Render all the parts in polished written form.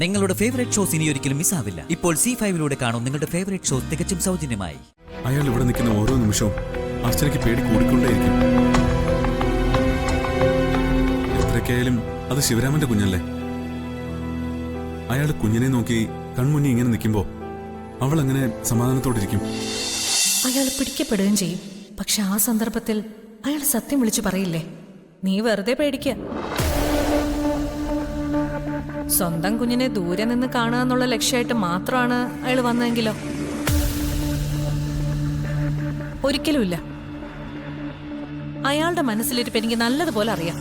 നിങ്ങളുടെ favourite shows ഇനി ഒരിക്കലും മിസ്സാവില്ല. ഇപ്പോൾ C5 കാണും നിങ്ങളുടെ ഫേവറേറ്റ് ഷോസ് തികച്ചും സൗജന്യമായി. അയാൾ ഇവിടെ നിൽക്കുന്ന ഓരോ നിമിഷവും അർച്ചനയ്ക്ക് പേടി കൂടിക്കൊണ്ടേയിരിക്കും. എത്രയ്ക്കായാലും അത് ശിവരാമന്റെ കുഞ്ഞല്ലേ. അയാൾ കുഞ്ഞിനെ നോക്കി കൺമുന്നി ഇങ്ങനെ നിൽക്കുമ്പോ അവൾ അങ്ങനെ സമാധാനത്തോടിരിക്കും. അയാൾ പിടിക്കപ്പെടുകയും ചെയ്യും. പക്ഷെ ആ സന്ദർഭത്തിൽ അയാൾ സത്യം വിളിച്ചു പറയില്ലേ, നീ വെറുതെ പേടിക്കുക. സ്വന്തം കുഞ്ഞിനെ ദൂരെ നിന്ന് കാണുക എന്നുള്ള ലക്ഷ്യമായിട്ട് മാത്രമാണ് അയാൾ വന്നതെങ്കിലോ? ഒരിക്കലുമില്ല. അയാളുടെ മനസ്സിലിരിപ്പ് എനിക്ക് നല്ലതുപോലെ അറിയാം.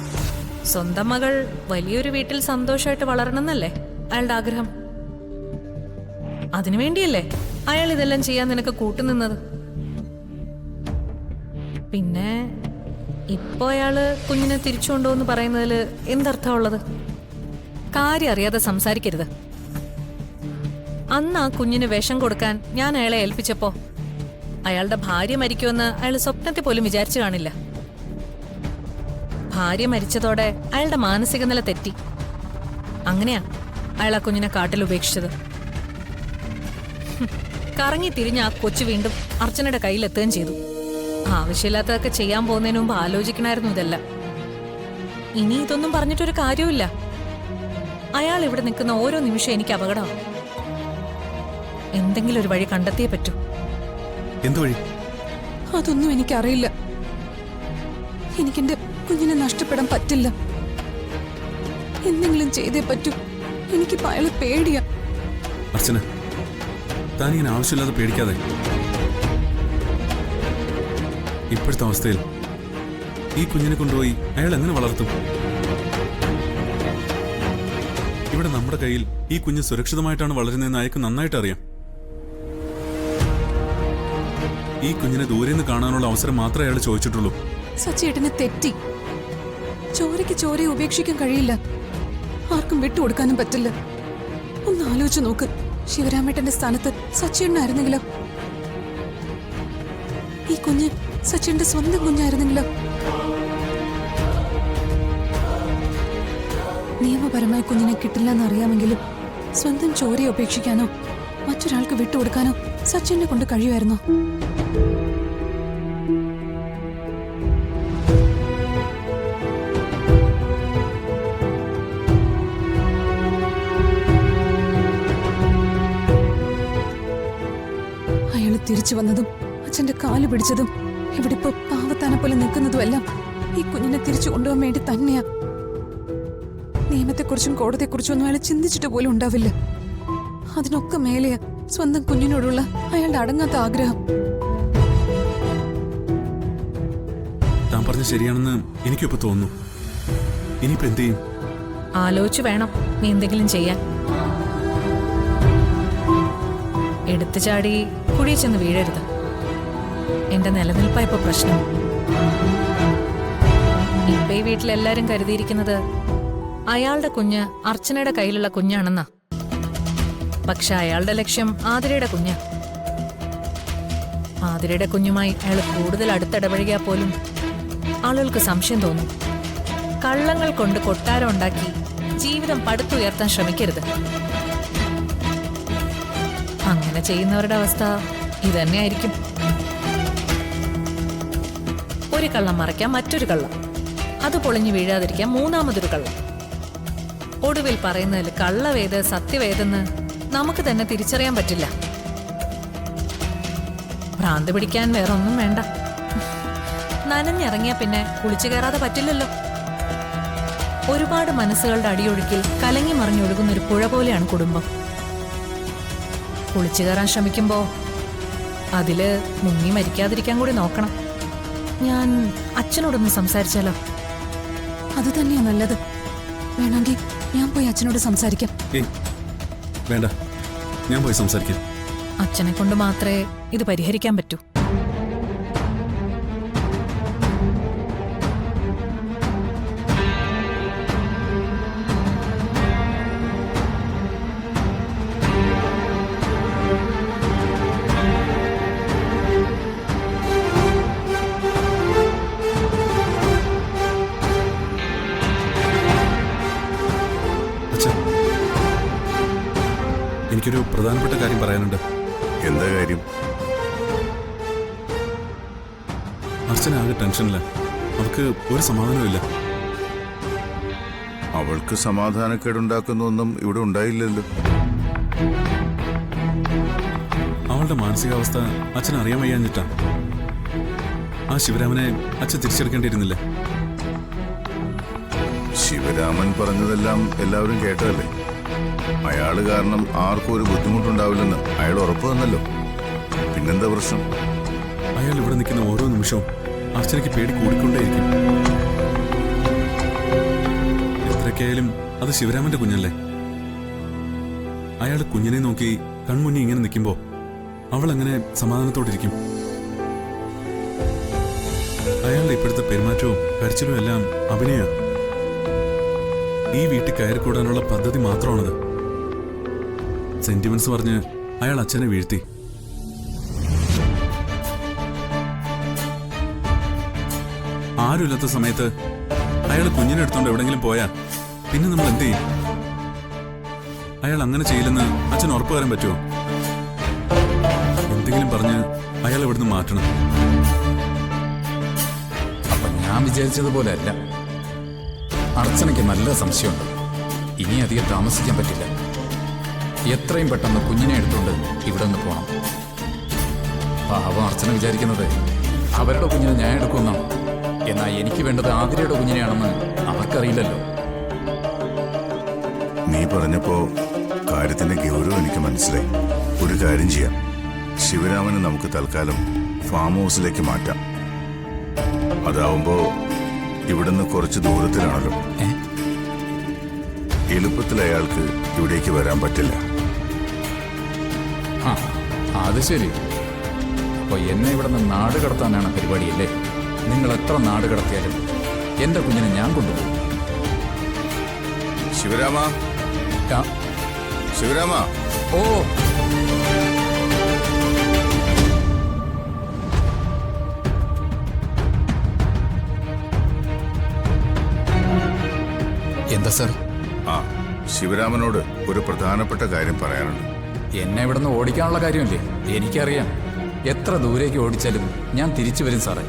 സ്വന്തം മകൾ വലിയൊരു വീട്ടിൽ സന്തോഷമായിട്ട് വളരണമെന്നല്ലേ അയാളുടെ ആഗ്രഹം. അതിനുവേണ്ടിയല്ലേ അയാൾ ഇതെല്ലാം ചെയ്യാൻ നിനക്ക് കൂട്ടുനിന്നത്. പിന്നെ ഇപ്പോ അയാള് കുഞ്ഞിനെ തിരിച്ചുകൊണ്ടോന്ന് പറയുന്നതിൽ എന്തർത്ഥമുള്ളത്? കാര്യം അറിയാതെ സംസാരിക്കരുത്. അന്ന് ആ കുഞ്ഞിന് വിഷം കൊടുക്കാൻ ഞാൻ അയാളെ ഏൽപ്പിച്ചപ്പോ അയാളുടെ ഭാര്യ മരിക്കുമെന്ന് അയാൾ സ്വപ്നത്തിൽ പോലും വിചാരിച്ചു കാണില്ല. ഭാര്യ മരിച്ചതോടെ അയാളുടെ മാനസിക നില തെറ്റി. അങ്ങനെയാ അയാൾ ആ കുഞ്ഞിനെ കാട്ടിൽ ഉപേക്ഷിച്ചത്. കറങ്ങി തിരിഞ്ഞ് ആ കൊച്ചു വീണ്ടും അർച്ചനയുടെ കയ്യിലെത്തുകയും ചെയ്തു. ആവശ്യമില്ലാത്തതൊക്കെ ചെയ്യാൻ പോകുന്നതിന് മുമ്പ് ആലോചിക്കണമായിരുന്നു ഇതെല്ലാം. ഇനി ഇതൊന്നും പറഞ്ഞിട്ടൊരു കാര്യവുമില്ല. അയാൾ ഇവിടെ നിൽക്കുന്ന ഓരോ നിമിഷം എനിക്ക് അപകടമാണ്. എന്തെങ്കിലും ഒരു വഴി കണ്ടെത്തിയേ പറ്റൂ. എന്തു വഴി? അതൊന്നും എനിക്കറിയില്ല. എനിക്കെന്റെ കുഞ്ഞിനെ നഷ്ടപ്പെടാൻ പറ്റില്ല. എന്തെങ്കിലും ചെയ്തേ പറ്റൂ. എനിക്കിപ്പോ അയാളെ പേടിയാ. അർച്ചന, താനിങ്ങനെ ആവശ്യമില്ലാതെ പേടിക്കാതെ. ഇപ്പോഴത്തെ അവസ്ഥയിൽ ഈ കുഞ്ഞിനെ കൊണ്ടുപോയി അയാൾ എങ്ങനെ വളർത്തും? ഇവിടെ നമ്മുടെ കയ്യിൽ ഈ കുഞ്ഞ് സുരക്ഷിതമായിട്ടാണ് വളരുന്നതെന്ന് അയാൾക്ക് നന്നായിട്ട് അറിയാം. ഈ കുഞ്ഞിനെ ദൂരെ നിന്ന് കാണാനുള്ള അവസരം മാത്രമേ അയാൾ ചോദിച്ചിട്ടുള്ളൂ. സച്ചിയേട്ടന് തെറ്റി. ചോരയ്ക്ക് ചോരയെ ഉപേക്ഷിക്കാൻ കഴിയില്ല. ആർക്കും വിട്ടുകൊടുക്കാനും പറ്റില്ല. ഒന്ന് ആലോചിച്ച് നോക്ക്. ശിവരാമേട്ടന്റെ സ്ഥാനത്ത് സച്ചിയേട്ടനായിരുന്നെങ്കിലോ? ഈ കുഞ്ഞ് സച്ചിന്റെ സ്വന്തം കുഞ്ഞായിരുന്നെങ്കിലോ? നിയമപരമായി കുഞ്ഞിനെ കിട്ടില്ലെന്ന് അറിയാമെങ്കിലും സ്വന്തം ചോരയെ ഉപേക്ഷിക്കാനോ മറ്റൊരാൾക്ക് വിട്ടുകൊടുക്കാനോ സച്ചിനെ കൊണ്ട് കഴിയുമായിരുന്നോ? അയാൾ തിരിച്ചു വന്നതും അച്ഛന്റെ കാല് പിടിച്ചതും ഇവിടെ ഇപ്പൊ പാവത്താനെ പോലെ നിൽക്കുന്നതുമെല്ലാം ഈ കുഞ്ഞിനെ തിരിച്ചു കൊണ്ടുപോകാൻ വേണ്ടി തന്നെയാ. നിയമത്തെക്കുറിച്ചും കോടതിയെക്കുറിച്ചും ഒന്നും അയാൾ ചിന്തിച്ചിട്ട് പോലും ഉണ്ടാവില്ല. അതിനൊക്കെ മേലെയാ സ്വന്തം കുഞ്ഞിനോടുള്ള അയാളുടെ അടങ്ങാത്ത ആഗ്രഹം. താൻ പറഞ്ഞ ശരിയാണെന്ന് എനിക്കിപ്പോ തോന്നുന്നു. ഇനിയിപ്പോ എന്ത് ചെയ്യും? ആലോചിച്ചു വേണം നീ എന്തെങ്കിലും ചെയ്യാൻ. എടുത്തു ചാടി കുഴിയിൽ ചെന്ന് വീഴരുത്. എന്റെ നിലനിൽപ്പാ ഇപ്പൊ പ്രശ്നം. ഇപ്പൊ ഈ വീട്ടിലെല്ലാരും കരുതിയിരിക്കുന്നത് അയാളുടെ കുഞ്ഞ് അർച്ചനയുടെ കയ്യിലുള്ള കുഞ്ഞാണെന്നാ. പക്ഷെ അയാളുടെ ലക്ഷ്യം ആതിരയുടെ കുഞ്ഞാ. ആതിരയുടെ കുഞ്ഞുമായി അയാൾ കൂടുതൽ അടുത്തിടപഴകിയാൽ പോലും ആളുകൾക്ക് സംശയം തോന്നും. കള്ളങ്ങൾ കൊണ്ട് കൊട്ടാരം ഉണ്ടാക്കി ജീവിതം പടുത്തുയർത്താൻ ശ്രമിക്കരുത്. അങ്ങനെ ചെയ്യുന്നവരുടെ അവസ്ഥ ഇതന്നെയായിരിക്കും. ഒരു കള്ളം മറയ്ക്കാൻ മറ്റൊരു കള്ളം, അത് പൊളിഞ്ഞു വീഴാതിരിക്കാൻ മൂന്നാമതൊരു കള്ളം. ഒടുവിൽ പറയുന്നതിൽ കള്ളവേത് സത്യവേതെന്ന് നമുക്ക് തന്നെ തിരിച്ചറിയാൻ പറ്റില്ല. ഭ്രാന്ത് പിടിക്കാൻ വേറൊന്നും വേണ്ട. നനഞ്ഞിറങ്ങിയ പിന്നെ കുളിച്ചു കയറാതെ പറ്റില്ലല്ലോ. ഒരുപാട് മനസ്സുകളുടെ അടിയൊഴുക്കിൽ കലങ്ങി മറിഞ്ഞൊഴുകുന്നൊരു പുഴ പോലെയാണ് കുടുംബം. കുളിച്ചു കയറാൻ ശ്രമിക്കുമ്പോ അതില് മുങ്ങി മരിക്കാതിരിക്കാൻ കൂടി നോക്കണം. ഞാൻ അച്ഛനോടൊന്ന് സംസാരിച്ചാലോ? അത് തന്നെയാ നല്ലത്. വേണമെങ്കിൽ ഞാൻ പോയി അച്ഛനോട് സംസാരിക്കാം. വേണ്ട, ഞാൻ പോയി സംസാരിക്കാം. അച്ഛനെ കൊണ്ട് മാത്രമേ ഇത് പരിഹരിക്കാൻ പറ്റൂ. എനിക്കൊരു പ്രധാനപ്പെട്ട കാര്യം പറയാനുണ്ട്. എന്താ കാര്യം? അർച്ചന ആകെ ടെൻഷനില്ല. അവൾക്ക് ഒരു സമാധാനമില്ല. അവൾക്ക് സമാധാനക്കേടുണ്ടാക്കുന്നൊന്നും ഇവിടെ ഉണ്ടായില്ലല്ലോ. അവളുടെ മാനസികാവസ്ഥ അച്ഛൻ അറിയാൻ വയ്യാഞ്ഞിട്ടാ. ആ ശിവരാമനെ അച്ഛൻ തിരിച്ചെടുക്കേണ്ടിയിരുന്നില്ല. ശിവരാമൻ പറഞ്ഞതെല്ലാം എല്ലാവരും കേട്ടതല്ലേ? അയാള് കാരണം ആർക്കും ഒരു ബുദ്ധിമുട്ടുണ്ടാവില്ലെന്ന് അയാൾ ഉറപ്പ് തന്നല്ലോ. പിന്നെന്താ പ്രശ്നം? അയാൾ ഇവിടെ നിൽക്കുന്ന ഓരോ നിമിഷവും അർച്ചനയ്ക്ക് പേടി കൂടിക്കൊണ്ടേയിരിക്കും. എത്രയൊക്കെയായാലും അത് ശിവരാമന്റെ കുഞ്ഞല്ലേ. അയാൾ കുഞ്ഞിനെ നോക്കി കൺമുന്നി ഇങ്ങനെ നിൽക്കുമ്പോ അവൾ എങ്ങനെ സമാധാനത്തോടിരിക്കും? അയാളുടെ ഇപ്പോഴത്തെ പെരുമാറ്റവും കരച്ചിലും എല്ലാം അഭിനയ. ഈ വീട്ടിൽ കയറിക്കൂടാനുള്ള പദ്ധതി മാത്രമാണത്. സെന്റിമെന്റ്സ് പറഞ്ഞ് അയാൾ അച്ഛനെ വീഴ്ത്തി. ആരുമില്ലാത്ത സമയത്ത് അയാൾ കുഞ്ഞിനെ എടുത്തോണ്ട് എവിടെങ്കിലും പോയാ പിന്നെ നമ്മൾ എന്ത് ചെയ്യും? അയാൾ അങ്ങനെ ചെയ്യില്ലെന്ന് അച്ഛൻ ഉറപ്പ് വരാൻ പറ്റുമോ? എന്തെങ്കിലും പറഞ്ഞ് അയാൾ ഇവിടുന്ന് മാറ്റണം. അപ്പൊ ഞാൻ വിചാരിച്ചതുപോലെ അല്ല. അർച്ചനയ്ക്ക് നല്ല സംശയമുണ്ട്. ഇനി അധികം താമസിക്കാൻ പറ്റില്ല. എത്രയും പെട്ടെന്ന് കുഞ്ഞിനെ എടുത്തുകൊണ്ട് ഇവിടെ നിന്ന് പോണം. പാവം അർച്ചന വിചാരിക്കുന്നത് അവരുടെ കുഞ്ഞിനെ ഞാൻ എടുക്കുമെന്നാണ്. എന്നാൽ എനിക്ക് വേണ്ടത് ആതിരയുടെ കുഞ്ഞിനെയാണെന്ന് അവർക്കറിയില്ലല്ലോ. നീ പറഞ്ഞപ്പോ കാര്യത്തിന്റെ ഗൗരവം എനിക്ക് മനസ്സിലായി. ഒരു കാര്യം ചെയ്യാം, ശിവരാമനെ നമുക്ക് തൽക്കാലം ഫാം ഹൗസിലേക്ക് മാറ്റാം. അതാവുമ്പോ ഇവിടുന്ന് കുറച്ച് ദൂരത്തിലാണല്ലോ. എളുപ്പത്തിൽ അയാൾക്ക് ഇവിടേക്ക് വരാൻ പറ്റില്ല. ആ അത് ശരി. അപ്പൊ എന്നെ ഇവിടെ നിന്ന് നാട് കടത്താനാണ് പരിപാടിയല്ലേ? നിങ്ങൾ എത്ര നാട് കടത്തിയാലും എന്റെ കുഞ്ഞിനെ ഞാൻ കൊണ്ടുപോകും. ശിവരാമ, ശിവരാമ. ഓ എന്താ സാർ? ആ, ശിവരാമനോട് ഒരു പ്രധാനപ്പെട്ട കാര്യം പറയാനുണ്ട്. എന്നെ ഇവിടുന്ന് ഓടിക്കാനുള്ള കാര്യമല്ലേ? എനിക്കറിയാം. എത്ര ദൂരേക്ക് ഓടിച്ചാലും ഞാൻ തിരിച്ചു വരും സാറേ.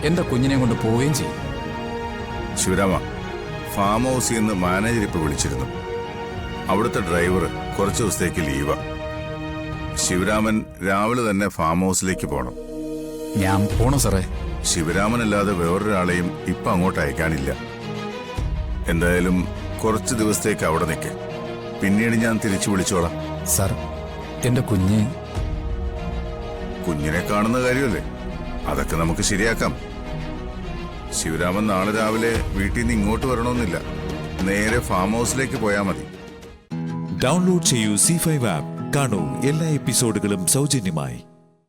എന്റെ കുഞ്ഞിനെ കൊണ്ട് പോവുകയും ചെയ്യും. ശിവരാമ, ഫാം ഹൗസിൽ നിന്ന് മാനേജർ ഇപ്പൊ വിളിച്ചിരുന്നു. അവിടുത്തെ ഡ്രൈവർ കുറച്ച് ദിവസത്തേക്ക് ലീവാ. ശിവരാമൻ രാവിലെ തന്നെ ഫാം ഹൗസിലേക്ക് പോകണം. ഞാൻ പോണോ സാറേ? ശിവരാമനല്ലാതെ വേറൊരാളെയും ഇപ്പൊ അങ്ങോട്ട് അയക്കാനില്ല. എന്തായാലും കുറച്ച് ദിവസത്തേക്ക് അവിടെ നിൽക്ക്. പിന്നീട് ഞാൻ തിരിച്ചു വിളിച്ചോളാം. സാർ, എന്റെ കുഞ്ഞിനെ കാണുന്ന കാര്യമല്ലേ, അതൊക്കെ നമുക്ക് ശരിയാക്കാം. ശിവരാമൻ നാളെ രാവിലെ വീട്ടിൽ നിന്ന് ഇങ്ങോട്ട് വരണമെന്നില്ല. നേരെ ഫാം ഹൗസിലേക്ക് പോയാൽ മതി. ഡൗൺലോഡ് ചെയ്യൂ C5 ആപ്പ്. കാണൂ എല്ലാ എപ്പിസോഡുകളും സൗജന്യമായി.